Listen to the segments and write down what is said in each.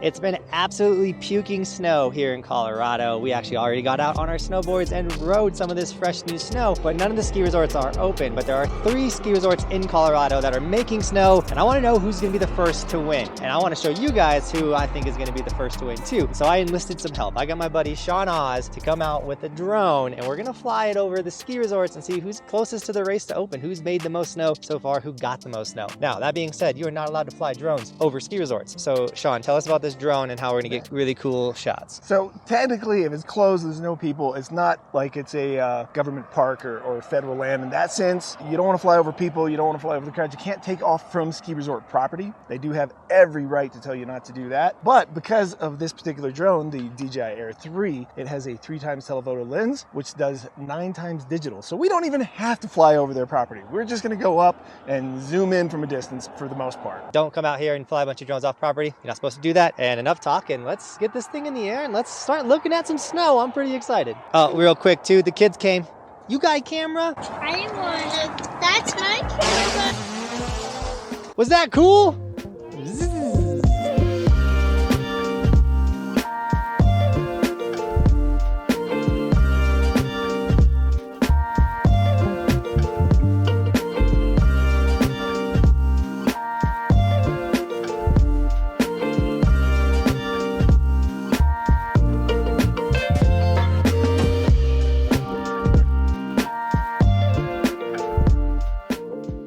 It's been absolutely puking snow here in Colorado. We actually already got out on our snowboards and rode some of this fresh new snow, but none of the ski resorts are open. But there are 3 ski resorts in Colorado that are making snow, and I want to know who's going to be the first to win. And I want to show you guys who I think is going to be the first to win too. So I enlisted some help. I got my buddy Sean Oz to come out with a drone, and we're going to fly it over the ski resorts and see who's closest to the race to open, who's made the most snow so far, who got the most snow. Now, that being said, you are not allowed to fly drones over ski resorts. So Sean, tell us about this drone and how we're gonna get really cool shots. So technically, if it's closed, there's no people. It's not like it's a government park or federal land. In that sense, you don't want to fly over people. You don't want to fly over the crowds. You can't take off from ski resort property. They do have every right to tell you not to do that. But because of this particular drone, the DJI Air 3, it has a 3x telephoto lens, which does 9x digital. So we don't even have to fly over their property. We're just gonna go up and zoom in from a distance for the most part. Don't come out here and fly a bunch of drones off property. You're not supposed to do that. And enough talking. Let's get this thing in the air and let's start looking at some snow. I'm pretty excited. Oh, real quick too, the kids came. You got a camera? I want to. That's my camera. Was that cool?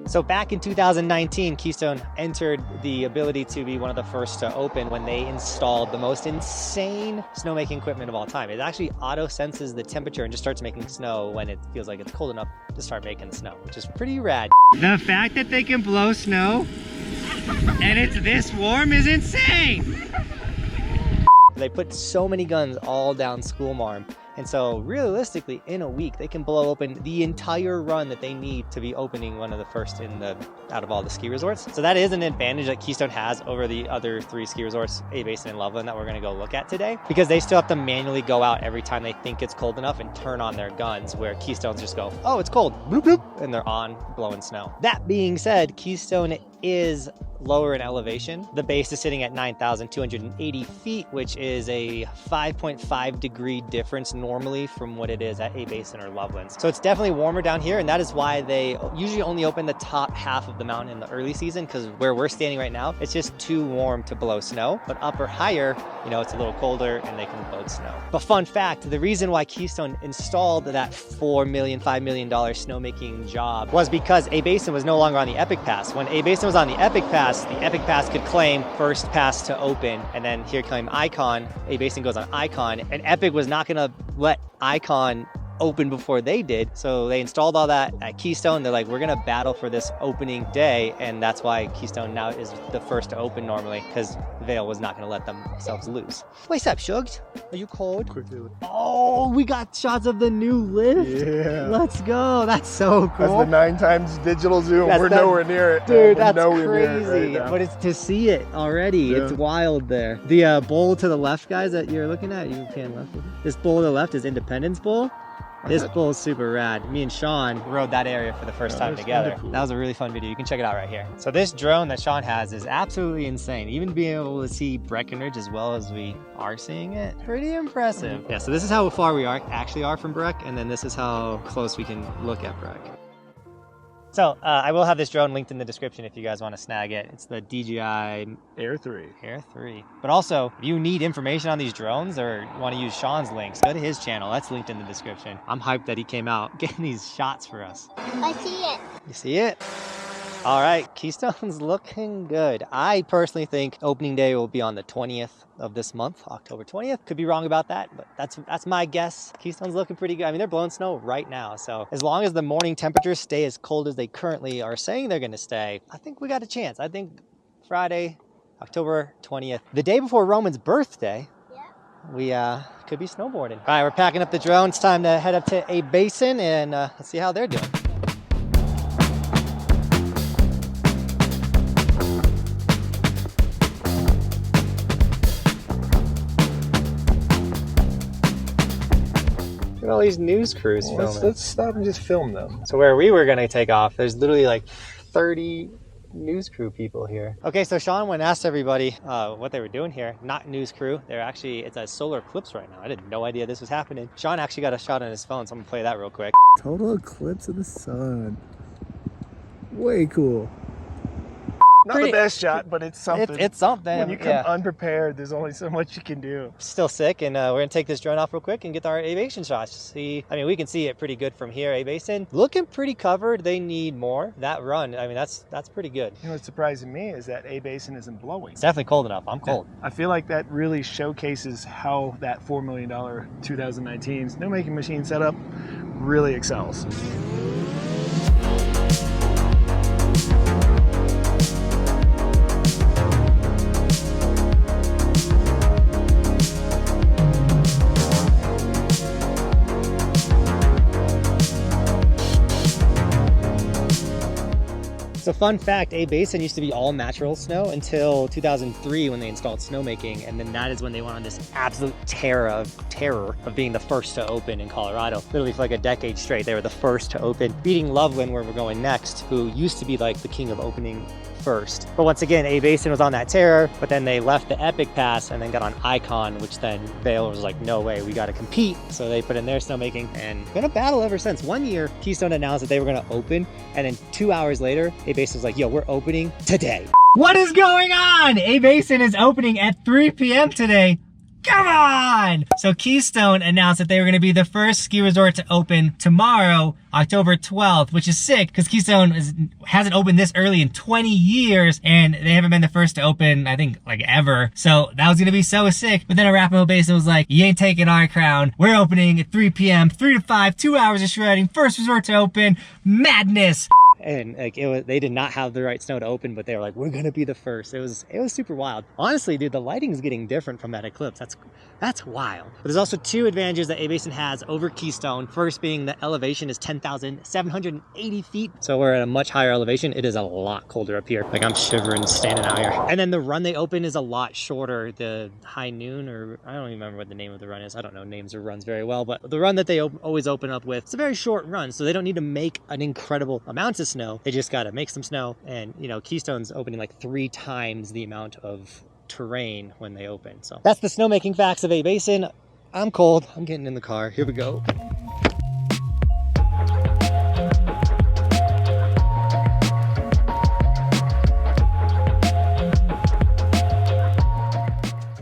So back in 2019, Keystone entered the ability to be one of the first to open when they installed the most insane snowmaking equipment of all time. It actually auto senses the temperature and just starts making snow when it feels like it's cold enough to start making snow, which is pretty rad. The fact that they can blow snow and it's this warm is insane. They put so many guns all down Schoolmarm. And so realistically, in a week, they can blow open the entire run that they need to be opening one of the first out of all the ski resorts. So that is an advantage that Keystone has over the other 3 ski resorts, A Basin and Loveland, that we're gonna go look at today, because they still have to manually go out every time they think it's cold enough and turn on their guns, where Keystones just go, oh, it's cold, bloop, bloop, and they're on blowing snow. That being said, Keystone is lower in elevation. The base is sitting at 9,280 feet, which is a 5.5 degree difference normally from what it is at A Basin or Loveland. So it's definitely warmer down here, and that is why they usually only open the top half of the mountain in the early season, because where we're standing right now, it's just too warm to blow snow. But up or higher, you know, it's a little colder and they can blow snow. But fun fact, the reason why Keystone installed that $4 million, $5 million snowmaking job was because A Basin was no longer on the Epic Pass. When A Basin was on the Epic Pass, the Epic Pass could claim first pass to open, and then here claim Icon. A Basin goes on Icon, and Epic was not gonna let Icon open before they did. So they installed all that at Keystone. They're like, we're gonna battle for this opening day, and that's why Keystone now is the first to open normally, because Vail was not gonna let themselves loose. What's up, Shugs? Are you cold? Quickly. Oh, we got shots of the new lift. Yeah. Let's go. That's so cool. That's the 9x digital zoom. We're nowhere near it. Dude, that's crazy. Right, but it's to see it already. Yeah. It's wild there. The bowl to the left, guys, that you're looking at, you can left. This bowl to the left is Independence Bowl. This bowl is super rad. Me and Sean rode that area for the first time together. Cool. That was a really fun video. You can check it out right here. So this drone that Sean has is absolutely insane. Even being able to see Breckenridge as well as we are seeing it, pretty impressive. Yeah, so this is how far we actually are from Breck, and then this is how close we can look at Breck. So I will have this drone linked in the description if you guys want to snag it. It's the DJI Air 3. Air 3. But also, if you need information on these drones or you want to use Sean's links, go to his channel. That's linked in the description. I'm hyped that he came out getting these shots for us. I see it. You see it? All right, Keystone's looking good. I personally think opening day will be on the 20th of this month, October 20th. Could be wrong about that, but that's my guess. Keystone's looking pretty good. I mean, they're blowing snow right now. So as long as the morning temperatures stay as cold as they currently are saying they're gonna stay, I think we got a chance. I think Friday, October 20th, the day before Roman's birthday, we could be snowboarding. All right, we're packing up the drone. It's time to head up to A Basin and let's see how they're doing. Look at all these news crews filming. Let's stop and just film them. So where we were gonna take off, there's literally like 30 news crew people here. Okay, so Sean went and asked everybody what they were doing here. Not news crew. They're actually, it's a solar eclipse right now. I had no idea this was happening. Sean actually got a shot on his phone, so I'm gonna play that real quick. Total eclipse of the sun. Way cool. Not the best shot, but it's something. It's something. When you come unprepared, there's only so much you can do. Still sick, and we're gonna take this drone off real quick and get our A-Basin shots. See, I mean, we can see it pretty good from here. A-Basin looking pretty covered. They need more. That run, I mean, that's pretty good. You know what's surprising me is that A-Basin isn't blowing. It's definitely cold enough. I'm cold. I feel like that really showcases how that $4 million 2019 snowmaking machine setup really excels. So fun fact, A-Basin used to be all natural snow until 2003 when they installed snowmaking, and then that is when they went on this absolute terror of being the first to open in Colorado. Literally for like a decade straight, they were the first to open, beating Loveland, where we're going next, who used to be like the king of opening first. But once again, A-Basin was on that terror, but then they left the Epic Pass and then got on Icon, which then Vail was like, no way, we gotta compete. So they put in their snowmaking and been a battle ever since. One year, Keystone announced that they were gonna open, and then 2 hours later, A-Basin was like, yo, we're opening today. What is going on? A-Basin is opening at 3 p.m. today. Come on! So Keystone announced that they were going to be the first ski resort to open tomorrow, October 12th, which is sick because Keystone hasn't opened this early in 20 years, and they haven't been the first to open, I think, like ever. So that was going to be so sick. But then Arapahoe Basin was like, you ain't taking our crown. We're opening at 3 p.m., 3 to 5, 2 hours of shredding, first resort to open. Madness! And like they did not have the right snow to open, but they were like, we're gonna be the first. It was super wild. Honestly, dude, the lighting's getting different from that eclipse. That's wild. But there's also two advantages that A-Basin has over Keystone. First being the elevation is 10,780 feet. So we're at a much higher elevation. It is a lot colder up here. Like I'm shivering standing out here. And then the run they open is a lot shorter. The high noon, or I don't even remember what the name of the run is. I don't know names of runs very well, but the run that they always open up with, it's a very short run. So they don't need to make an incredible amount of snow. They just got to make some snow. And you know, Keystone's opening like 3 times the amount of terrain when they open. So that's the snowmaking facts of A-Basin. I'm cold. I'm getting in the car. Here we go.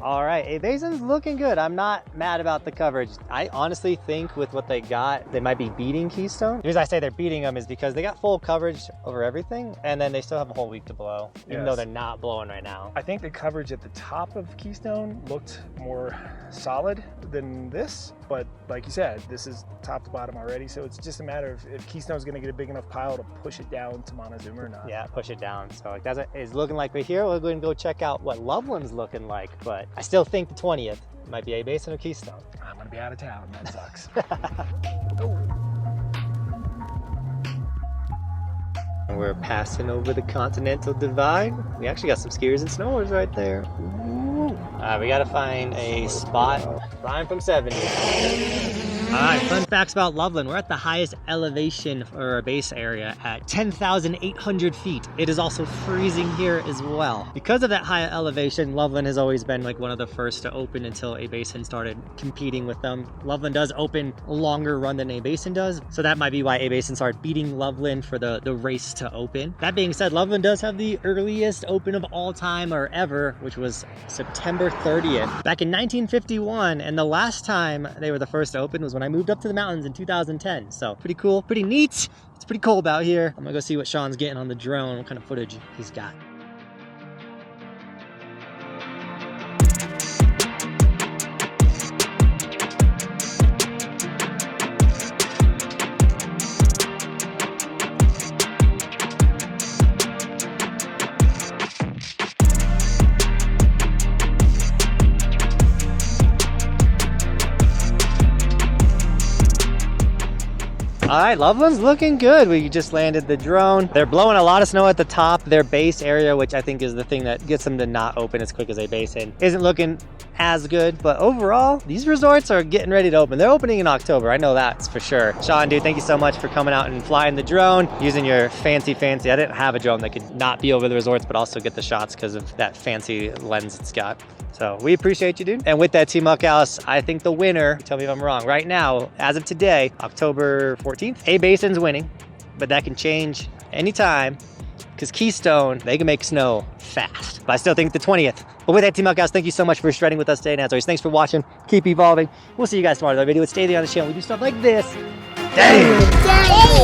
All right, A-Basin's looking good. I'm not mad about the coverage. I honestly think with what they got, they might be beating Keystone. The reason I say they're beating them is because they got full coverage over everything, and then they still have a whole week to blow, even though they're not blowing right now. I think the coverage at the top of Keystone looked more solid than this, but like you said, this is top to bottom already, so it's just a matter of if Keystone's gonna get a big enough pile to push it down to Montezuma or not. Yeah, push it down. So like that's what it's looking like right here. We're going to go check out what Loveland's looking like, but I still think the 20th might be A-Basin or Keystone. I'm gonna be out of town, that sucks. And we're passing over the Continental Divide. We actually got some skiers and snowers right there. We gotta find a spot. Brian from 70. All right, fun facts about Loveland. We're at the highest elevation for our base area at 10,800 feet. It is also freezing here as well. Because of that high elevation, Loveland has always been like one of the first to open until A-Basin started competing with them. Loveland does open a longer run than A-Basin does, so that might be why A-Basin started beating Loveland for the race to open. That being said, Loveland does have the earliest open of all time or ever, which was September 30th, back in 1951, and the last time they were the first to open was when I moved up to the mountains in 2010. So pretty cool, pretty neat. It's pretty cold out here. I'm gonna go see what Sean's getting on the drone, what kind of footage he's got. All right, Loveland's looking good. We just landed the drone. They're blowing a lot of snow at the top. Their base area, which I think is the thing that gets them to not open as quick as A-Basin, isn't looking as good, but overall, these resorts are getting ready to open. They're opening in October. I know that's for sure. Sean, dude, thank you so much for coming out and flying the drone, using your fancy, I didn't have a drone that could not be over the resorts, but also get the shots because of that fancy lens it's got. So we appreciate you, dude. And with that, Team Buckhouse, I think the winner, tell me if I'm wrong, right now, as of today, October 14th, A Basin's winning, but that can change anytime because Keystone, they can make snow fast. But I still think the 20th. But with that, Team Buckhouse, thank you so much for shredding with us today. And as always, thanks for watching. Keep evolving. We'll see you guys tomorrow in another video. Stay there on the channel. We do stuff like this. Damn.